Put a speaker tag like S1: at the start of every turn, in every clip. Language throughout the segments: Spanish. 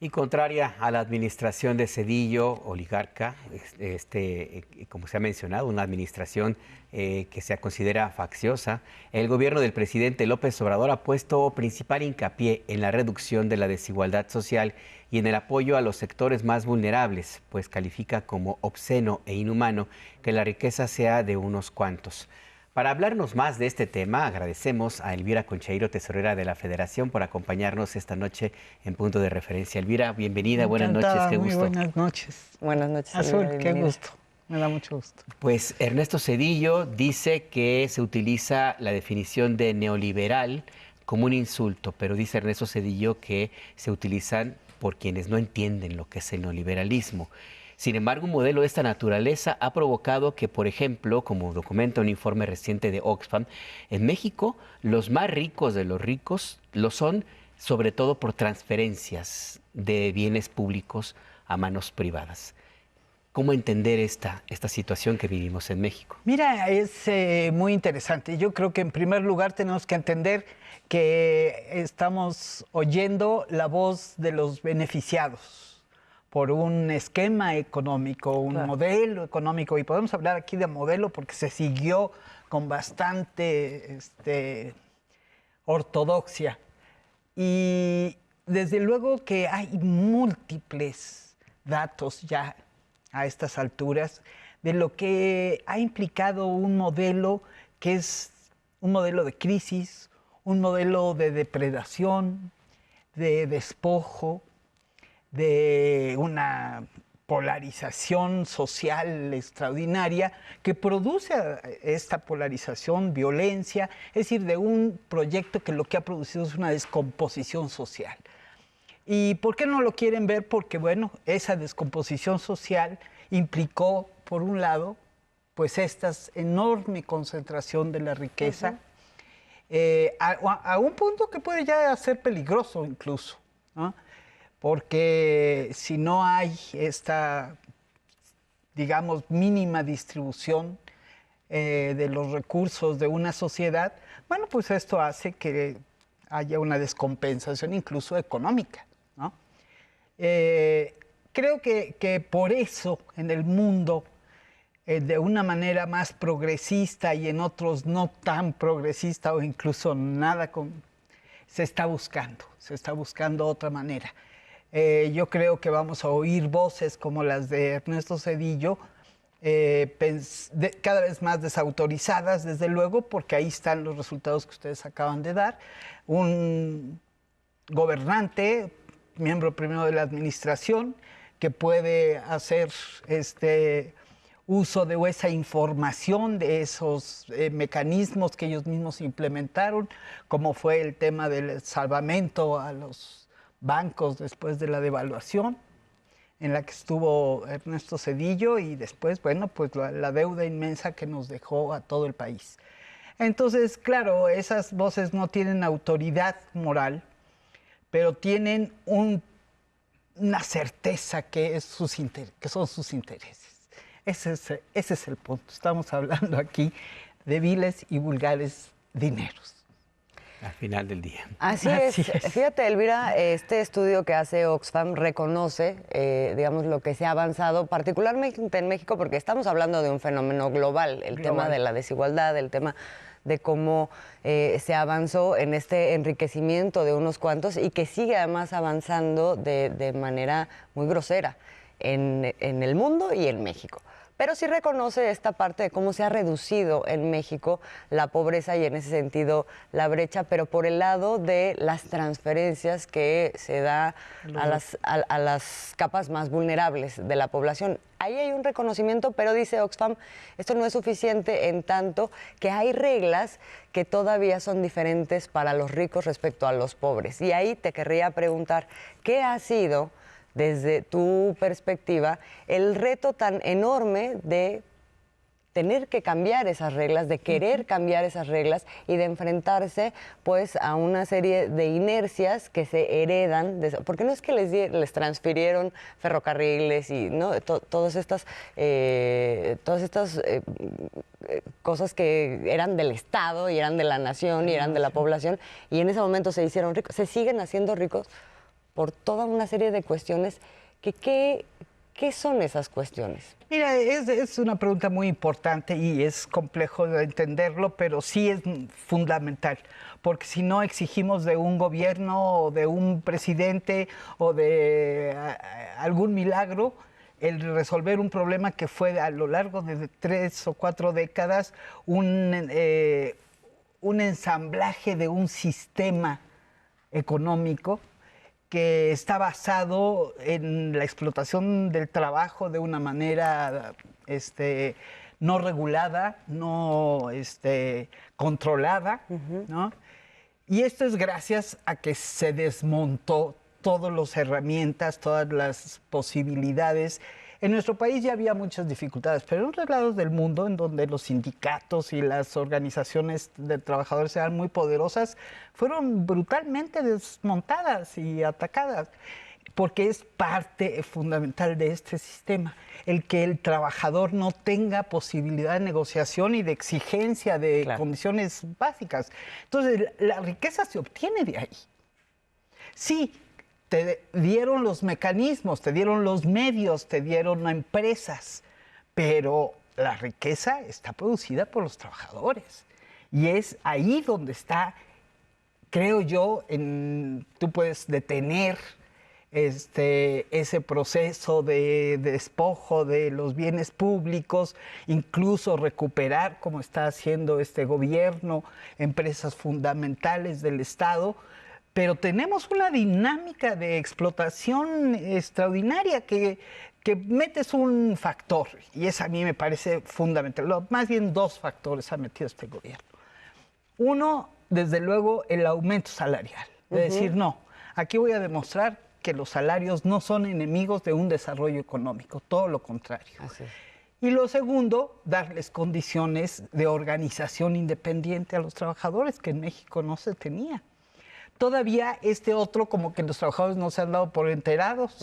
S1: Y contraria a la administración de Zedillo, oligarca, como se ha mencionado, una administración que se considera facciosa, el gobierno del presidente López Obrador ha puesto principal hincapié en la reducción de la desigualdad social y en el apoyo a los sectores más vulnerables, pues califica como obsceno e inhumano que la riqueza sea de unos cuantos. Para hablarnos más de este tema, agradecemos a Elvira Concheiro, tesorera de la Federación, por acompañarnos esta noche en Punto de Referencia. Elvira, bienvenida, buenas noches, qué gusto.
S2: Muy buenas noches.
S3: Buenas noches,
S2: Azul,
S3: Elvira,
S2: qué gusto, me da mucho gusto.
S1: Pues Ernesto Zedillo dice que se utiliza la definición de neoliberal como un insulto, pero dice Ernesto Zedillo que se utilizan por quienes no entienden lo que es el neoliberalismo. Sin embargo, un modelo de esta naturaleza ha provocado que, por ejemplo, como documenta un informe reciente de Oxfam, en México los más ricos de los ricos lo son sobre todo por transferencias de bienes públicos a manos privadas. ¿Cómo entender esta situación que vivimos en México?
S2: Mira, es muy interesante. Yo creo que en primer lugar tenemos que entender que estamos oyendo la voz de los beneficiados por un esquema económico, un modelo económico, y podemos hablar aquí de modelo porque se siguió con bastante ortodoxia. Y desde luego que hay múltiples datos ya a estas alturas de lo que ha implicado un modelo que es un modelo de crisis, un modelo de depredación, de despojo, de una polarización social extraordinaria que produce esta polarización, violencia, es decir, de un proyecto que lo que ha producido es una descomposición social. ¿Y por qué no lo quieren ver? Porque, bueno, esa descomposición social implicó, por un lado, pues esta enorme concentración de la riqueza, a un punto que puede ya ser peligroso incluso, ¿no? Porque si no hay esta, digamos, mínima distribución de los recursos de una sociedad, bueno, pues esto hace que haya una descompensación incluso económica, ¿no? Creo que por eso en el mundo, de una manera más progresista y en otros no tan progresista o incluso nada, se está buscando otra manera. Yo creo que vamos a oír voces como las de Ernesto Zedillo, cada vez más desautorizadas, desde luego, porque ahí están los resultados que ustedes acaban de dar. Un gobernante, miembro primero de la administración, que puede hacer uso de esa información, de esos mecanismos que ellos mismos implementaron, como fue el tema del salvamento a los bancos después de la devaluación, en la que estuvo Ernesto Zedillo, y después, bueno, pues la deuda inmensa que nos dejó a todo el país. Entonces, claro, esas voces no tienen autoridad moral, pero tienen una certeza que son sus intereses. Ese es el punto. Estamos hablando aquí de viles y vulgares dineros.
S1: Al final del día.
S3: Así es. Fíjate, Elvira, este estudio que hace Oxfam reconoce, digamos, lo que se ha avanzado, particularmente en México, porque estamos hablando de un fenómeno global, el tema de la desigualdad, el tema de cómo se avanzó en este enriquecimiento de unos cuantos y que sigue además avanzando de manera muy grosera en el mundo y en México. Pero sí reconoce esta parte de cómo se ha reducido en México la pobreza y en ese sentido la brecha, pero por el lado de las transferencias que se da a las capas más vulnerables de la población. Ahí hay un reconocimiento, pero dice Oxfam, esto no es suficiente en tanto que hay reglas que todavía son diferentes para los ricos respecto a los pobres. Y ahí te querría preguntar, ¿qué ha sido, desde tu perspectiva, el reto tan enorme de tener que cambiar esas reglas, de querer cambiar esas reglas y de enfrentarse pues a una serie de inercias que se heredan, porque no es que les transfirieron ferrocarriles y no todas estas cosas que eran del Estado y eran de la nación y eran de la población y en ese momento se hicieron ricos, se siguen haciendo ricos por toda una serie de cuestiones ¿qué son esas cuestiones?
S2: Mira, es una pregunta muy importante y es complejo de entenderlo, pero sí es fundamental, porque si no exigimos de un gobierno o de un presidente o de algún milagro, el resolver un problema que fue a lo largo de 3 o 4 décadas un ensamblaje de un sistema económico que está basado en la explotación del trabajo de una manera no regulada, no controlada, ¿no? Y esto es gracias a que se desmontó todas las herramientas, todas las posibilidades. En nuestro país ya había muchas dificultades, pero en otros lados del mundo, en donde los sindicatos y las organizaciones de trabajadores eran muy poderosas, fueron brutalmente desmontadas y atacadas, porque es parte fundamental de este sistema, el que el trabajador no tenga posibilidad de negociación y de exigencia de condiciones básicas. Entonces, la riqueza se obtiene de ahí. Sí, te dieron los mecanismos, te dieron los medios, te dieron empresas, pero la riqueza está producida por los trabajadores. Y es ahí donde está, creo yo, tú puedes detener ese proceso de despojo de los bienes públicos, incluso recuperar, como está haciendo este gobierno, empresas fundamentales del Estado. Pero tenemos una dinámica de explotación extraordinaria que metes un factor, y eso a mí me parece fundamental. Más bien 2 factores ha metido este gobierno. Uno, desde luego, el aumento salarial. Es decir, no, aquí voy a demostrar que los salarios no son enemigos de un desarrollo económico, todo lo contrario. Así es. Y lo segundo, darles condiciones de organización independiente a los trabajadores, que en México no se tenía. Todavía otro, como que los trabajadores no se han dado por enterados,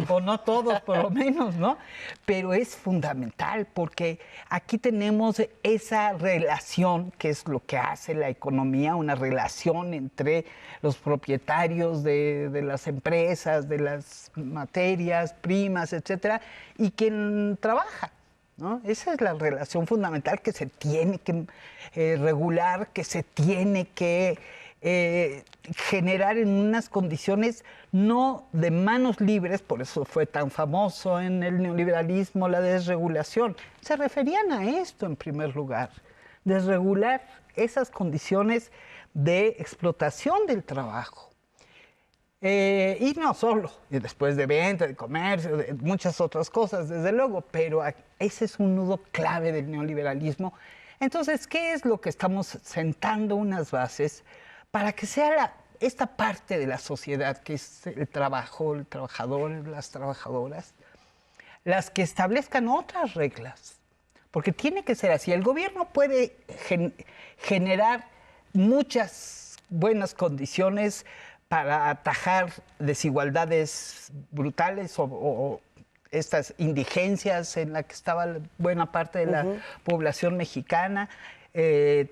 S2: o no todos por lo menos, ¿no? Pero es fundamental porque aquí tenemos esa relación, que es lo que hace la economía, una relación entre los propietarios de las empresas, de las materias primas, etcétera, y quien trabaja, ¿no? Esa es la relación fundamental que se tiene que regular, que se tiene que generar en unas condiciones no de manos libres. Por eso fue tan famoso en el neoliberalismo la desregulación. Se referían a esto en primer lugar, desregular esas condiciones de explotación del trabajo. Y no solo, y después de venta, de comercio, de muchas otras cosas, desde luego, pero ese es un nudo clave del neoliberalismo. Entonces, ¿qué es lo que estamos sentando unas bases para que sea esta parte de la sociedad, que es el trabajo, el trabajador, las trabajadoras, las que establezcan otras reglas? Porque tiene que ser así. El gobierno puede generar muchas buenas condiciones para atajar desigualdades brutales o estas indigencias en las que estaba buena parte de la población mexicana,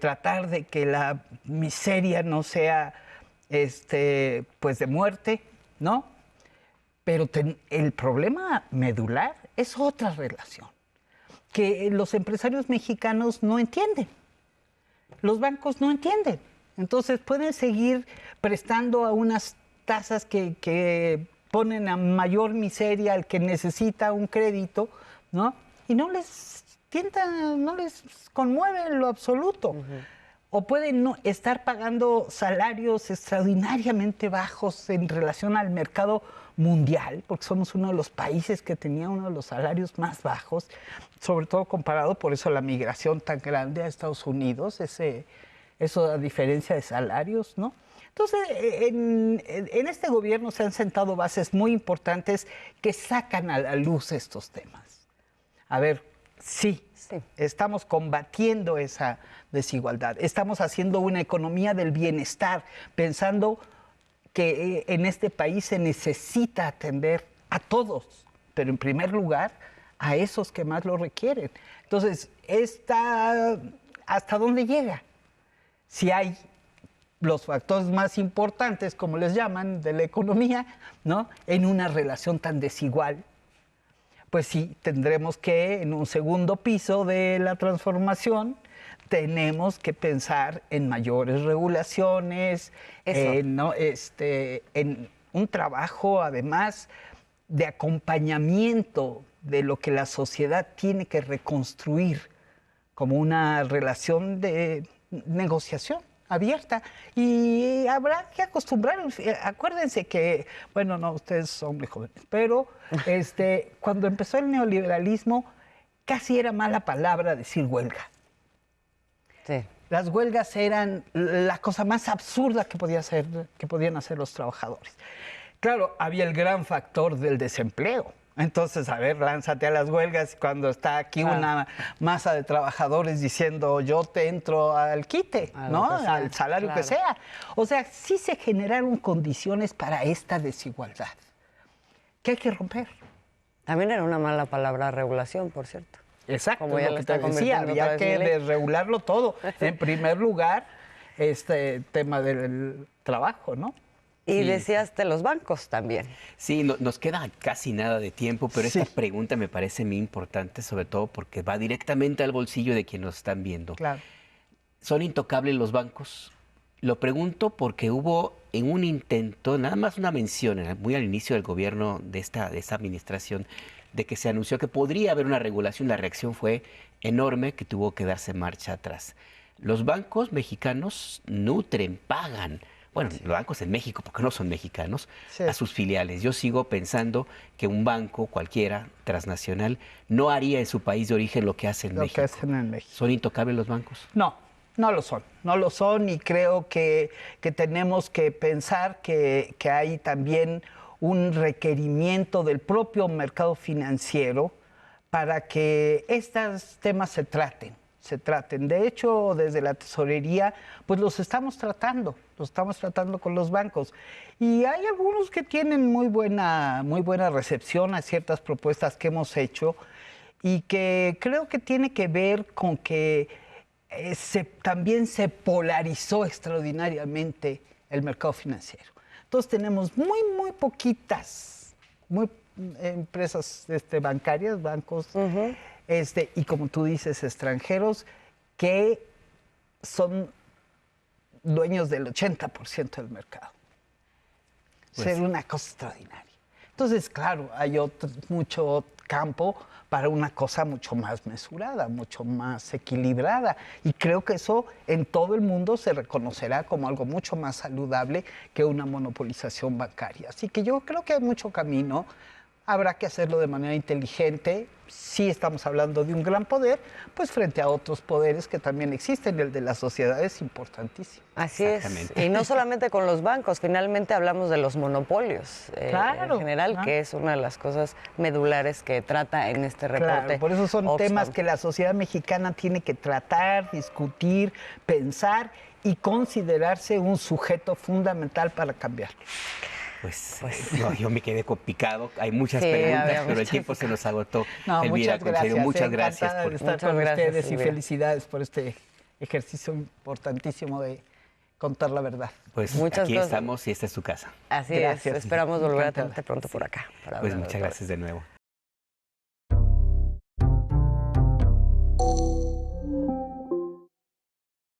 S2: tratar de que la miseria no sea pues de muerte, ¿no? Pero el problema medular es otra relación que los empresarios mexicanos no entienden, los bancos no entienden. Entonces pueden seguir prestando a unas tasas que ponen a mayor miseria al que necesita un crédito, ¿no? Y no les conmueve en lo absoluto. O pueden no estar pagando salarios extraordinariamente bajos en relación al mercado mundial, porque somos uno de los países que tenía uno de los salarios más bajos, sobre todo comparado, por eso la migración tan grande a Estados Unidos, eso a diferencia de salarios, ¿no? Entonces, en este gobierno se han sentado bases muy importantes que sacan a la luz estos temas. A ver, sí, estamos combatiendo esa desigualdad, estamos haciendo una economía del bienestar, pensando que en este país se necesita atender a todos, pero en primer lugar a esos que más lo requieren. Entonces, ¿hasta dónde llega? Si hay los factores más importantes, como les llaman, de la economía, ¿no? En una relación tan desigual, pues sí, tendremos que, en un segundo piso de la transformación, tenemos que pensar en mayores regulaciones, ¿no? En un trabajo, además, de acompañamiento de lo que la sociedad tiene que reconstruir como una relación de negociación abierta, y habrá que acostumbrar. Acuérdense que, bueno, no, ustedes son muy jóvenes, pero cuando empezó el neoliberalismo casi era mala palabra decir huelga.
S3: Sí.
S2: Las huelgas eran la cosa más absurda que podían hacer los trabajadores. Claro, había el gran factor del desempleo. Entonces, a ver, lánzate a las huelgas cuando está aquí una masa de trabajadores diciendo yo te entro al quite, ¿no? Al salario que sea. O sea, sí se generaron condiciones para esta desigualdad que hay que romper.
S3: También era una mala palabra regulación, por cierto.
S2: Exacto, como lo que te decía, había que desregularlo todo. En primer lugar, tema del trabajo, ¿no?
S3: Y decías de los bancos también.
S1: Sí, nos queda casi nada de tiempo, pero esta pregunta me parece muy importante, sobre todo porque va directamente al bolsillo de quienes nos están viendo.
S2: Claro.
S1: ¿Son intocables los bancos? Lo pregunto porque hubo en un intento, nada más una mención, muy al inicio del gobierno de esta administración, de que se anunció que podría haber una regulación. La reacción fue enorme, que tuvo que darse marcha atrás. Los bancos mexicanos nutren, pagan, bueno, los bancos en México, porque no son mexicanos, a sus filiales. Yo sigo pensando que un banco cualquiera, transnacional, no haría en su país de origen lo que hace en México.
S2: Lo que hacen en México.
S1: ¿Son intocables los bancos?
S2: No, no lo son. No lo son, y creo que tenemos que pensar que hay también un requerimiento del propio mercado financiero para que estos temas se traten. De hecho, desde la tesorería, pues los estamos tratando con los bancos. Y hay algunos que tienen muy buena recepción a ciertas propuestas que hemos hecho, y que creo que tiene que ver con que también se polarizó extraordinariamente el mercado financiero. Entonces tenemos muy poquitas empresas bancarias, bancos, y como tú dices, extranjeros, que son dueños del 80% del mercado. Ser una cosa extraordinaria. Entonces, claro, hay mucho campo para una cosa mucho más mesurada, mucho más equilibrada. Y creo que eso en todo el mundo se reconocerá como algo mucho más saludable que una monopolización bancaria. Así que yo creo que hay mucho camino. Habrá que hacerlo de manera inteligente. Sí estamos hablando de un gran poder, pues frente a otros poderes que también existen. El de la sociedad es importantísimo.
S3: Así es. Y no solamente con los bancos, finalmente hablamos de los monopolios en general, que es una de las cosas medulares que trata en este reporte.
S2: Claro, por eso son temas que la sociedad mexicana tiene que tratar, discutir, pensar y considerarse un sujeto fundamental para cambiarlo.
S1: Pues no, yo me quedé picado. Hay muchas preguntas, pero el tiempo se nos agotó.
S2: No,
S1: Elvira,
S2: muchas gracias por estar con ustedes, y felicidades por este ejercicio importantísimo de contar la verdad.
S1: Pues aquí estamos y esta es su casa.
S3: Así es. Esperamos volver a tenerte pronto por acá.
S1: Pues muchas gracias de nuevo.